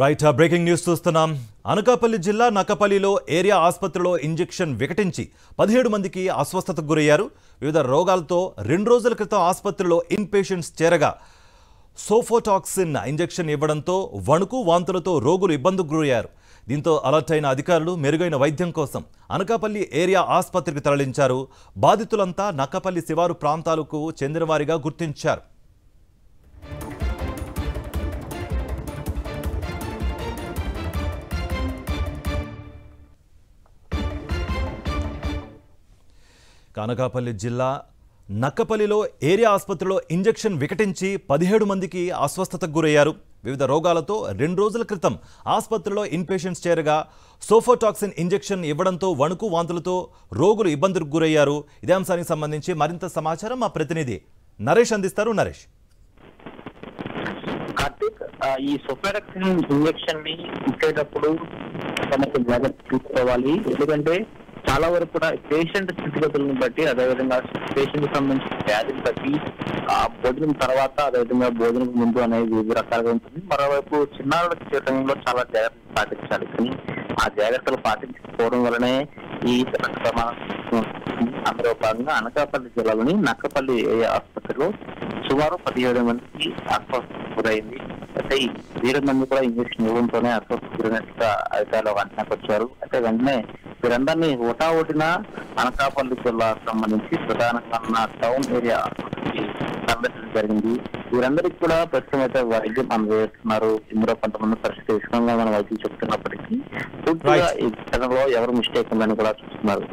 Right breaking news చూస్తున్నాం. అనకాపల్లి జిల్లా నక్కపల్లిలో area ఆసుపత్రిలో ఇంజెక్షన్ వికటించి 17 మందికి అస్వస్థతకు గురయ్యారు. వివిధ రోగాలతో 2 రోజుల క్రితం ఆసుపత్రిలో ఇన్ పేషెంట్స్ చేరగా సోఫోటాక్సిన్ ఇంజెక్షన్ ఇవ్వడంతో వణుకు వాంతులతో రోగులు ఇబ్బందుకు గురయ్యారు. దీంతో అలర్ట్ అయిన అధికారులు మెరుగైన వైద్యం కోసం అనకాపల్లి ఏరియా ఆసుపత్రికి తరలించారు. బాధితులంతా నక్కపల్లి శివారు ప్రాంతాలకు చెందినవారిగా గుర్తించారు. అనకాపల్లి జిల్లా నక్కపల్లిలో ఏరియా ఆసుపత్రిలో ఇంజెక్షన్ వికటించి 17 మందికి అస్వస్థతకు గురయ్యారు. వివిధ రోగాలతో 2 రోజుల క్రితం ఆసుపత్రిలో ఇన్ పేషెంట్స్ చేరగా సోఫోటాక్సిన్ ఇంజెక్షన్ ఇవ్వడంతో వణుకు వాంతులతో రోగులు ఇబ్బందులకు గురయ్యారు. ఇదే అంశానికి సంబంధించి మరింత సమాచారం మా ప్రతినిధి నరేష్ అందిస్తారు. నరేష్, కార్తిక్, ఈ సోఫోటాక్సిన్ ఇంజెక్షన్ ని ఇచ్చేటప్పుడు మనకి జాగ్రత్త తీసుకోవాలి. ఎందుకంటే చాలా వరకు కూడా పేషెంట్ స్థితిగతులను బట్టి, అదేవిధంగా పేషెంట్ సంబంధించిన వ్యాధిని బట్టి భోజనం తర్వాత, అదేవిధంగా భోజనం ముందు అనేది వివిధ రకాలుగా ఉంటుంది. మరోవైపు చిన్నారుల చేయడంలో చాలా జాగ్రత్తలు పాటించాలి. కానీ ఆ జాగ్రత్తలు పాటించకపోవడం వలనే ఈ ప్రమాదం. అందులో భాగంగా అనకాపల్లి జిల్లాలోని నక్కపల్లి ఆసుపత్రిలో సుమారు 17 మందికి అస్వస్థతకు గురైంది. అయితే 7 మంది కూడా ఇంజక్షన్ ఇవ్వడంతోనే అస్వస్థతకు గురైనట్టుగా అధికారులు అంచనాకు వచ్చారు. అయితే వెంటనే వీరందరినీ ఓటాఓటిన అనకాపల్లి జిల్లాకు సంబంధించి ప్రధానంగా ఉన్న టౌన్ ఏరియా ఆసుపత్రికి తరలించడం జరిగింది. వీరందరికీ కూడా ప్రస్తుతం అయితే వైద్యం అందజేస్తున్నారు. ఇందులో కొంతమంది పరిస్థితి విషయంగా మన వైద్యులు చెప్తున్నప్పటికీ పూర్తిగా ఈ ఘటనలో ఎవరు మిస్టేక్ ఉందని కూడా చూస్తున్నారు.